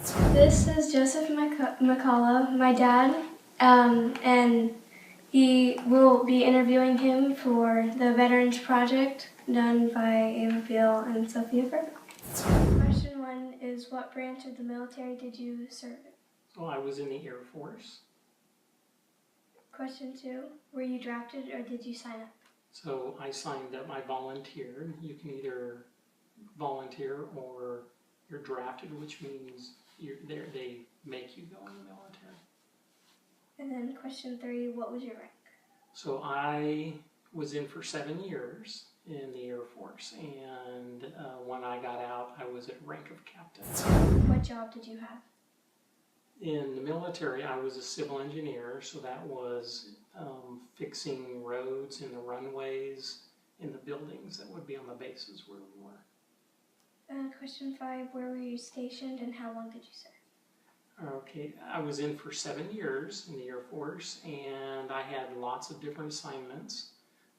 This is Joseph McCullough, my dad, and he will be interviewing him for the Veterans Project done by Beal and Sofia Furbeck. Question 1 is, what branch of the military did you serve in? Well, I was in the Air Force. Question 2, were you drafted or did you sign up? So I signed up, I volunteered. You can either volunteer or you're drafted, which means they make you go in the military. And then question 3, what was your rank? So I was in for 7 years in the Air Force, and when I got out, I was at rank of captain. What job did you have? In the military, I was a civil engineer, so that was fixing roads and the runways in the buildings that would be on the bases where we were. Question 5, where were you stationed and how long did you serve? Okay, I was in for 7 years in the Air Force, and I had lots of different assignments.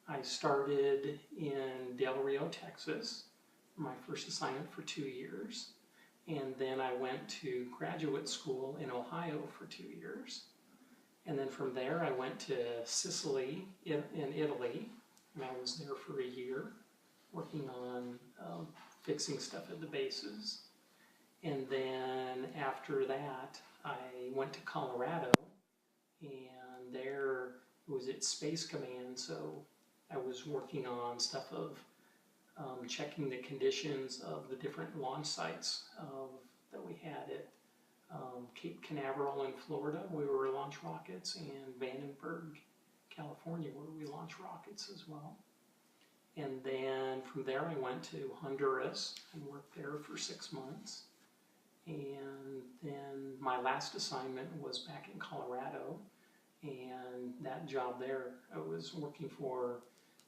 I started in Del Rio, Texas, my first assignment for 2 years. And then I went to graduate school in Ohio for 2 years. And then from there I went to Sicily in Italy, and I was there for a year working on fixing stuff at the bases. And then after that I went to Colorado, and there was at Space Command, so I was working on stuff of checking the conditions of the different launch sites that we had at Cape Canaveral in Florida, where we launch rockets, and Vandenberg, California, where we launch rockets as well. And then from there I went to Honduras and worked there for 6 months. And then my last assignment was back in Colorado, and that job there, I was working for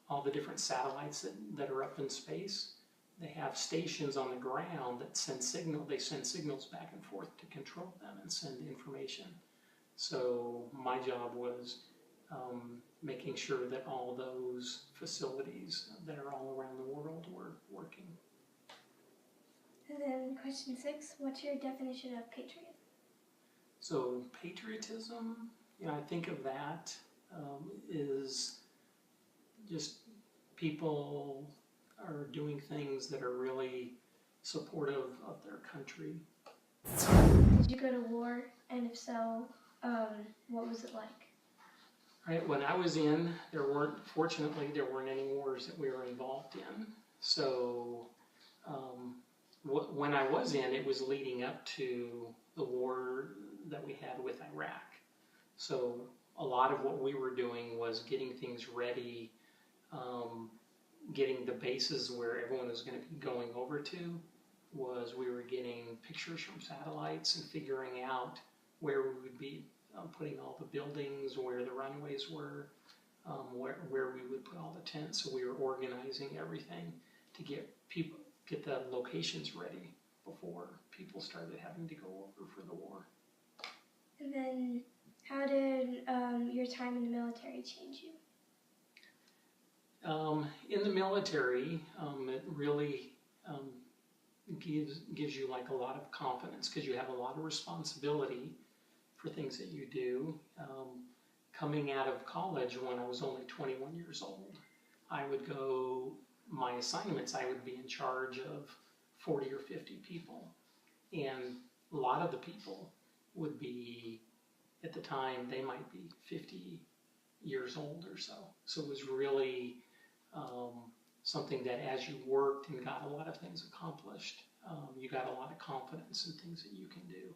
all the different satellites that are up in space. They have stations on the ground that send they send signals back and forth to control them and send information. So my job was making sure that all those facilities that are all around the world were working. And then question 6, what's your definition of patriotism? So patriotism, I think of that is just people are doing things that are really supportive of their country. Did you go to war? And if so, what was it like? Right, when I was in, fortunately there weren't any wars that we were involved in. So when I was in, it was leading up to the war that we had with Iraq. So a lot of what we were doing was getting things ready, getting the bases where everyone was going to be going over to. We were getting pictures from satellites and figuring out where we would be putting all the buildings, where the runways were, where we would put all the tents. So we were organizing everything to get the locations ready before people started having to go over for the war. And then how did your time in the military change you? In the military, it really gives you like a lot of confidence, because you have a lot of responsibility for things that you do. Coming out of college when I was only 21 years old, my assignments, I would be in charge of 40 or 50 people. And a lot of the people would be, at the time, they might be 50 years old or so. So it was really something that as you worked and got a lot of things accomplished, you got a lot of confidence in things that you can do.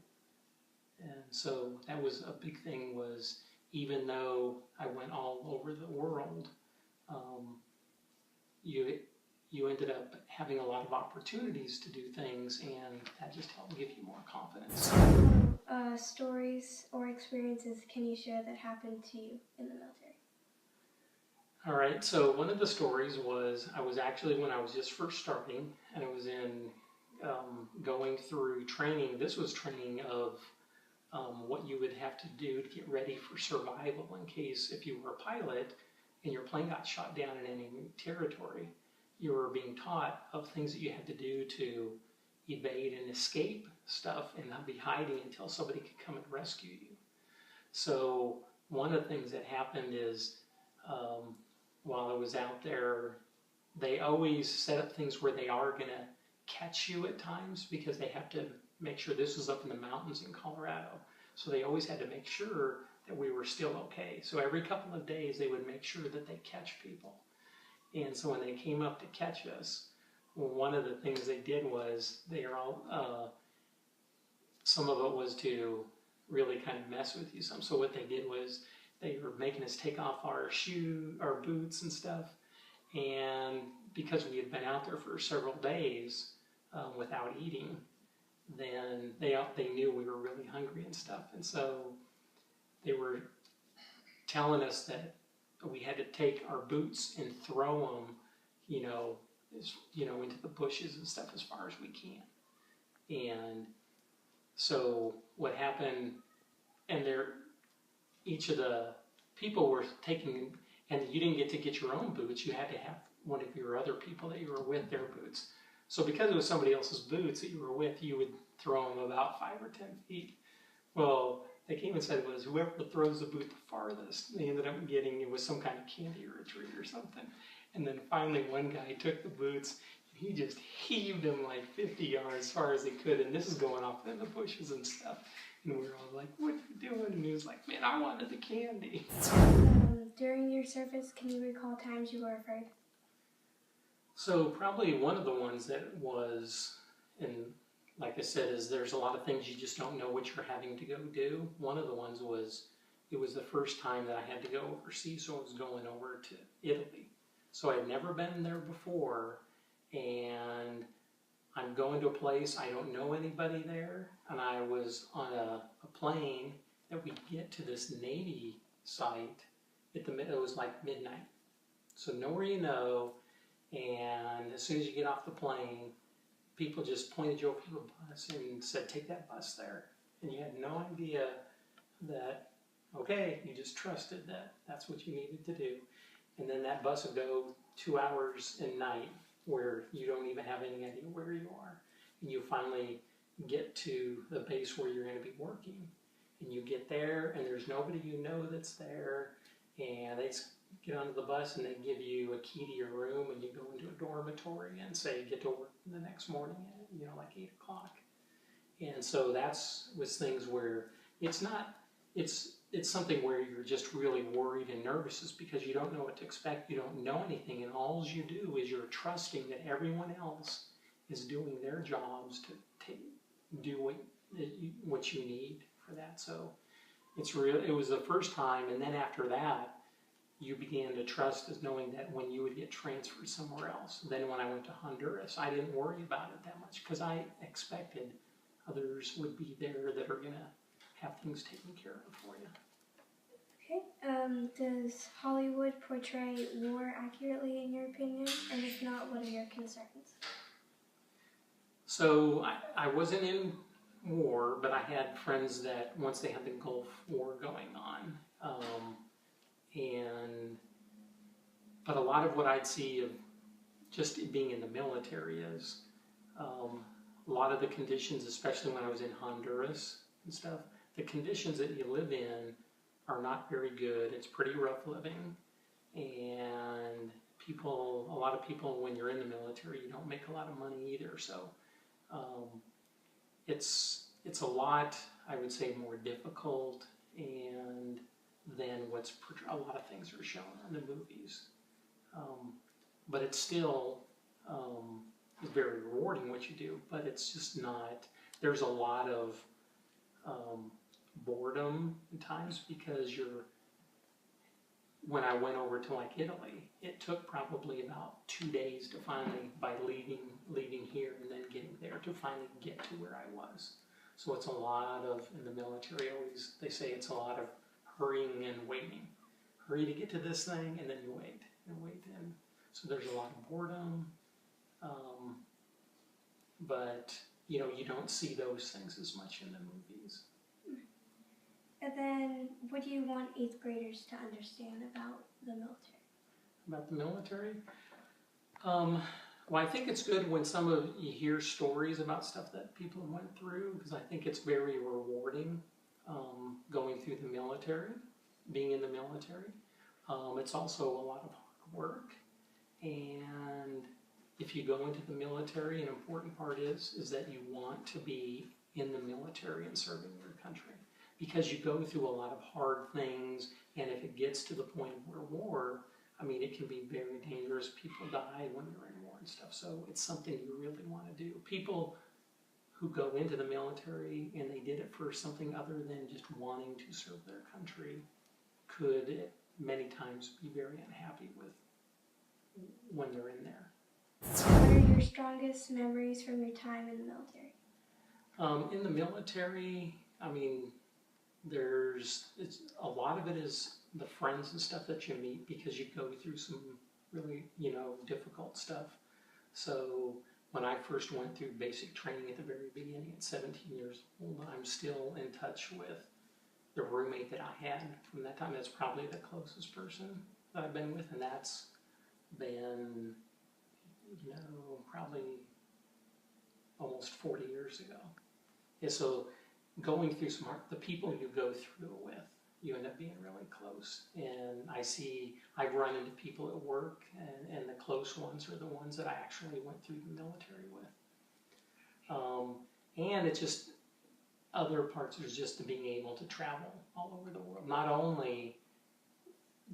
And so that was a big thing, was even though I went all over the world, you ended up having a lot of opportunities to do things, and that just helped give you more confidence. Stories or experiences can you share that happened to you in the military? All right, so one of the stories was, I was actually, when I was just first starting, and I was going through training. This was training of what you would have to do to get ready for survival in case, if you were a pilot and your plane got shot down in enemy territory, you were being taught of things that you had to do to evade and escape stuff and not be hiding until somebody could come and rescue you. So one of the things that happened is while I was out there, they always set up things where they are going to catch you at times because they have to make sure. This was up in the mountains in Colorado. So they always had to make sure that we were still okay. So every couple of days they would make sure that they catch people. And so when they came up to catch us, one of the things they did was they are all, some of it was to really kind of mess with you some. So what they did was they were making us take off our boots and stuff. And because we had been out there for several days without eating, then they knew we were really hungry and stuff. And so they were telling us that we had to take our boots and throw them, into the bushes and stuff as far as we can. And so what happened, and each of the people were taking, and you didn't get to get your own boots, you had to have one of your other people that you were with their boots. So because it was somebody else's boots that you were with, you would throw them about 5 or 10 feet. Well, they came and said it was whoever throws the boot the farthest. They ended up getting, it was some kind of candy or a treat or something. And then finally one guy took the boots, and he just heaved them like 50 yards as far as he could. And this is going off in the bushes and stuff. And we were all like, what are you doing? And he was like, man, I wanted the candy. During your service, can you recall times you were afraid? So probably one of the ones that was, and like I said, is there's a lot of things you just don't know what you're having to go do. One of the ones was, it was the first time that I had to go overseas, so I was going over to Italy. So I'd never been there before, and I'm going to a place, I don't know anybody there, and I was on a plane that we get to this Navy site, it was like midnight. So nowhere you know, and as soon as you get off the plane, people just pointed you over to the bus and said, take that bus there. And you had no idea that, okay, you just trusted that that's what you needed to do. And then that bus would go 2 hours at night where you don't even have any idea where you are. And you finally get to the base where you're going to be working. And you get there, and there's nobody you know that's there. And they get onto the bus, and they give you a key to your room, and you go into a dormitory and say, get to work the next morning at, like 8 o'clock. And so was things where it's something where you're just really worried and nervous, is because you don't know what to expect, you don't know anything, and all you do is you're trusting that everyone else is doing their jobs to do what you need for that. So it was the first time, and then after that, you began to trust as knowing that when you would get transferred somewhere else. Then when I went to Honduras, I didn't worry about it that much because I expected others would be there that are going to have things taken care of for you. Okay. Does Hollywood portray war accurately in your opinion? And if not, what are your concerns? So I wasn't in war, but I had friends that once they had the Gulf War going on, but a lot of what I'd see of just being in the military is a lot of the conditions, especially when I was in Honduras and stuff, the conditions that you live in are not very good. It's pretty rough living, and a lot of people, when you're in the military, you don't make a lot of money either. So it's a lot, I would say, more difficult and than a lot of things are shown in the movies. But it's still very rewarding what you do, but it's just not, there's a lot of boredom at times because when I went over to like Italy, it took probably about 2 days to finally, by leaving here and then getting there, to finally get to where I was. So it's a lot of, in the military always, they say it's a lot of hurrying and waiting. Hurry to get to this thing, and then you wait and wait. And so there's a lot of boredom, but you don't see those things as much in the movies. And then, what do you want 8th graders to understand about the military? About the military? Well, I think it's good when you hear stories about stuff that people went through, because I think it's very rewarding going through the military, being in the military. It's also a lot of hard work, and if you go into the military, an important part is that you want to be in the military and serving your country, because you go through a lot of hard things, and if it gets to the point of war, I mean, it can be very dangerous. People die when you're in war and stuff, so it's something you really want to do. People who go into the military and they did it for something other than just wanting to serve their country could many times be very unhappy with when they're in there. What are your strongest memories from your time in the military? In the military, I mean, a lot of it is the friends and stuff that you meet, because you go through some really, difficult stuff. So when I first went through basic training at the very beginning at 17 years old, I'm still in touch with the roommate that I had from that time. That's probably the closest person that I've been with, and that's been, probably almost 40 years ago. And so going through the people you go through it with, you end up being really close. And I've run into people at work, and the close ones are the ones that I actually went through the military with. And it's just, other parts is just being able to travel all over the world. Not only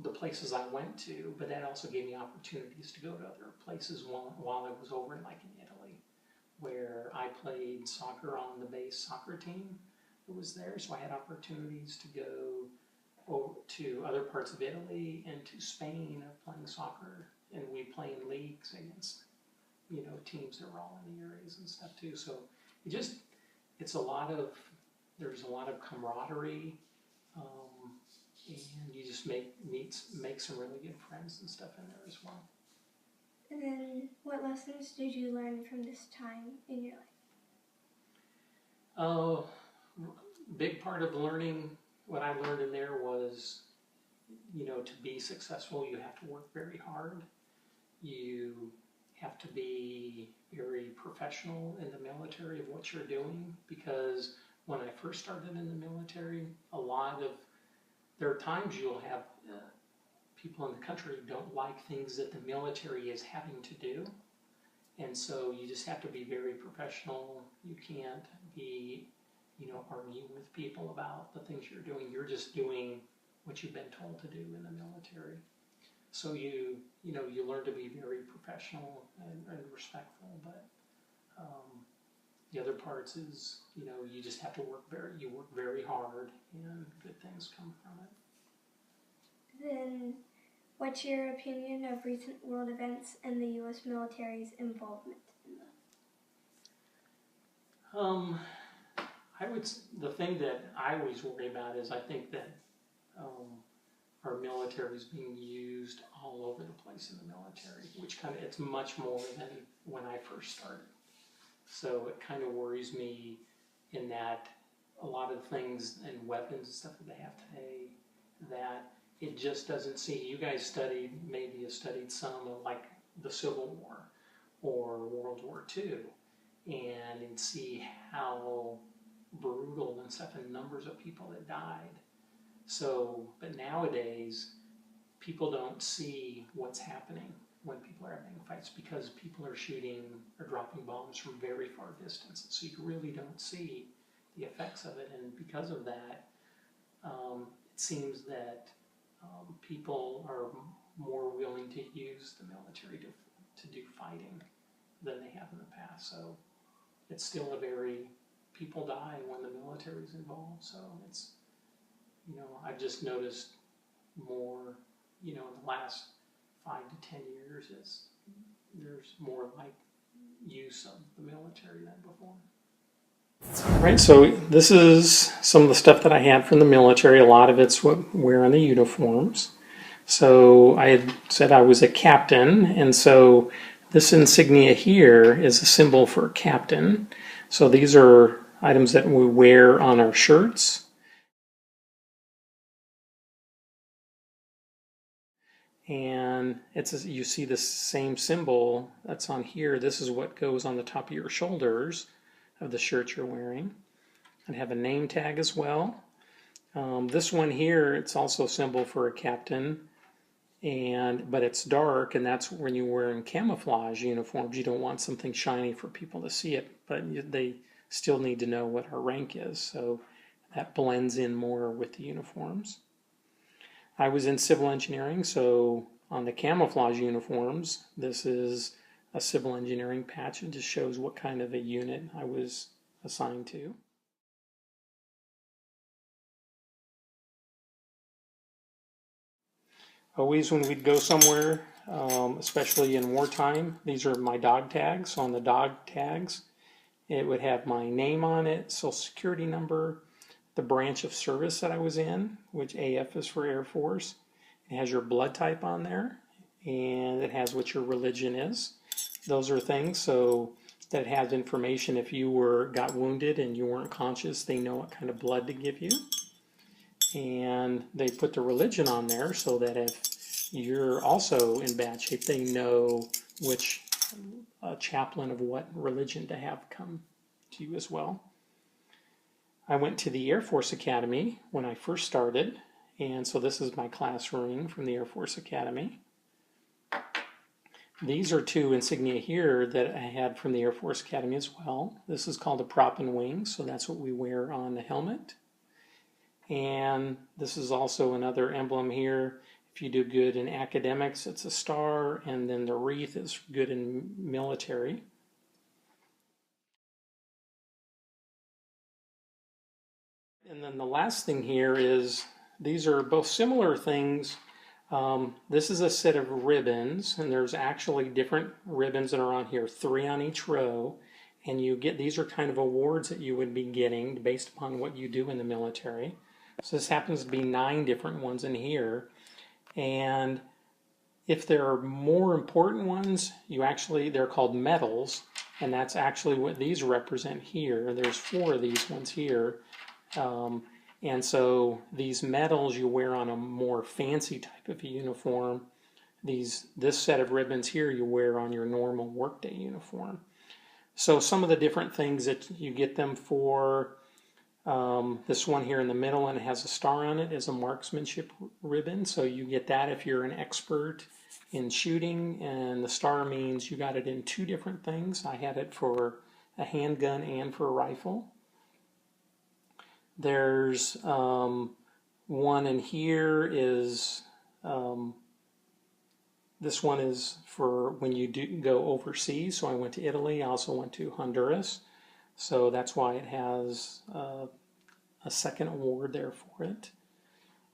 the places I went to, but that also gave me opportunities to go to other places while I was over in Italy, where I played soccer on the base soccer team that was there. So I had opportunities to go to other parts of Italy and to Spain playing soccer, and we play in leagues against teams that were all in the areas and stuff too. So there's a lot of camaraderie, and you just make some really good friends and stuff in there as well. And then, what lessons did you learn from this time in your life? Big part of learning, what I learned in there was, to be successful, you have to work very hard. You have to be very professional in the military of what you're doing, because when I first started in the military, there are times you'll have people in the country who don't like things that the military is having to do. And so you just have to be very professional. You can't be, arguing with people about the things you're doing. You're just doing what you've been told to do in the military. So you learn to be very professional and respectful, but the other parts is, you just have to work very hard, and good things come from it. Then, what's your opinion of recent world events and the U.S. military's involvement in them? The thing that I always worry about is I think that our military is being used all over the place in the military, which it's much more than when I first started. So it kind of worries me in that a lot of things and weapons and stuff that they have today, that it just doesn't see. You guys maybe have studied some of like the Civil War or World War II, and see how brutal and stuff, and numbers of people that died. So, but nowadays, people don't see what's happening when people are having fights, because people are shooting or dropping bombs from very far distances. So you really don't see the effects of it, and because of that, it seems that people are more willing to use the military to do fighting than they have in the past. So it's still people die when the military is involved. So it's, I've just noticed more, in the last 5 to 10 years, there's more use of the military than before. All right, so this is some of the stuff that I had from the military. A lot of it's what we're on the uniforms. So I had said I was a captain, and so this insignia here is a symbol for captain. So these are items that we wear on our shirts. And you see the same symbol that's on here. This is what goes on the top of your shoulders of the shirt you're wearing. And have a name tag as well. This one here, it's also a symbol for a captain, but it's dark, and that's when you're wearing camouflage uniforms. You don't want something shiny for people to see it, but they still need to know what our rank is, so that blends in more with the uniforms. I was in civil engineering, so on the camouflage uniforms, this is a civil engineering patch. It just shows what kind of a unit I was assigned to. Always when we'd go somewhere, especially in wartime, these are my dog tags. So on the dog tags, it would have my name on it, social security number, the branch of service that I was in, which AF is for Air Force. It has your blood type on there, and it has what your religion is. Those are things so that it has information if you got wounded and you weren't conscious, they know what kind of blood to give you. And they put the religion on there so that if you're also in bad shape, they know which chaplain of what religion to have come to you as well. I went to the Air Force Academy when I first started, and so this is my class ring from the Air Force Academy. These are two insignia here that I had from the Air Force Academy as well. This is called a prop and wing, so that's what we wear on the helmet. And this is also another emblem here. If you do good in academics, it's a star, and then the wreath is good in military. And then the last thing here is, these are both similar things. This is a set of ribbons, and there's actually different ribbons that are on here, 3 on each row. And these are kind of awards that you would be getting based upon what you do in the military. So this happens to be 9 different ones in here. And if there are more important ones, they're called medals. And that's actually what these represent here. There's 4 of these ones here. And so these medals you wear on a more fancy type of uniform. This set of ribbons here you wear on your normal workday uniform. So some of the different things that you get them for, this one here in the middle and it has a star on it is a marksmanship ribbon. So you get that if you're an expert in shooting, and the star means you got it in 2 different things. I had it for a handgun and for a rifle. There's one in here is, this one is for when you go overseas. So I went to Italy, I also went to Honduras. So that's why it has a second award there for it.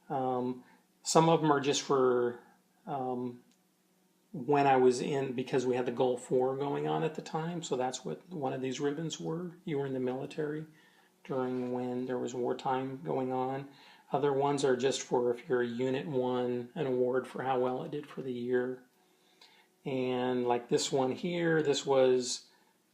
Some of them are just for when I was in, because we had the Gulf War going on at the time. So that's what one of these ribbons were. You were in the military during when there was wartime going on. Other ones are just for if your unit won an award for how well it did for the year. And like this one here, this was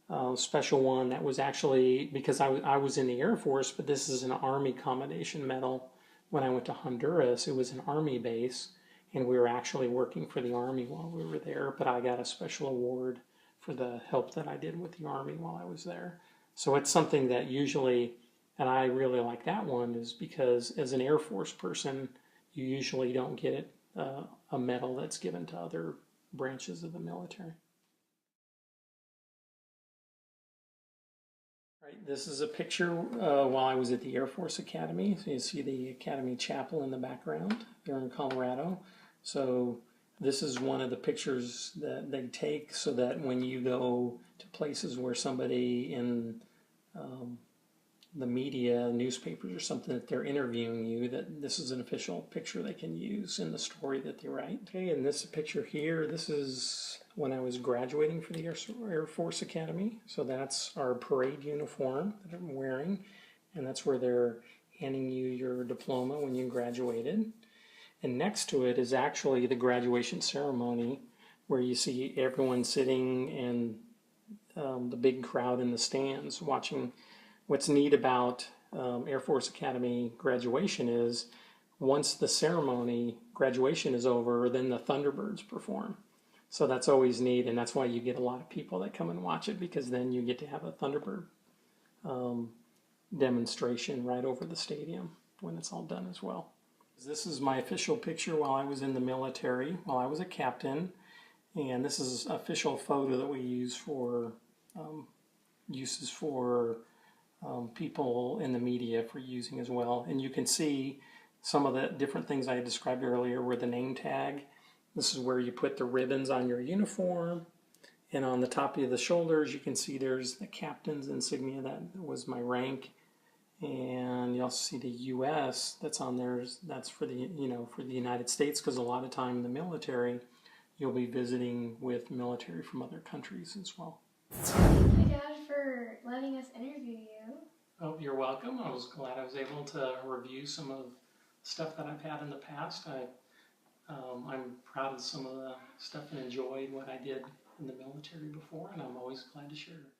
a special one that was actually, because I was in the Air Force, but this is an Army Commendation Medal. When I went to Honduras, it was an Army base, and we were actually working for the Army while we were there, but I got a special award for the help that I did with the Army while I was there. So it's something that usually, and I really like that one, is because as an Air Force person, you usually don't get it, a medal that's given to other branches of the military. Right, this is a picture while I was at the Air Force Academy. So you see the Academy Chapel in the background there in Colorado. So this is one of the pictures that they take so that when you go to places where somebody in the media, newspapers or something, that they're interviewing you, that this is an official picture they can use in the story that they write. Okay, and this picture here, this is when I was graduating for the Air Force Academy. So that's our parade uniform that I'm wearing, and that's where they're handing you your diploma when you graduated. And next to it is actually the graduation ceremony, where you see everyone sitting and the big crowd in the stands watching. What's neat about Air Force Academy graduation is once the ceremony, graduation is over, then the Thunderbirds perform. So that's always neat, and that's why you get a lot of people that come and watch it, because then you get to have a Thunderbird demonstration right over the stadium when it's all done as well. This is my official picture while I was in the military, while I was a captain, and this is an official photo that we use for uses for people in the media for using as well. And you can see some of the different things I described earlier were the name tag. This is where you put the ribbons on your uniform, and on the top of the shoulders you can see there's the captain's insignia. That was my rank. And you also see the U.S. that's on there. That's for the for the United States, because a lot of time in the military you'll be visiting with military from other countries as well. Hi, Dad, for letting us interview you. Oh, you're welcome. I was glad I was able to review some of the stuff that I've had in the past. I'm proud of some of the stuff and enjoyed what I did in the military before, and I'm always glad to share it.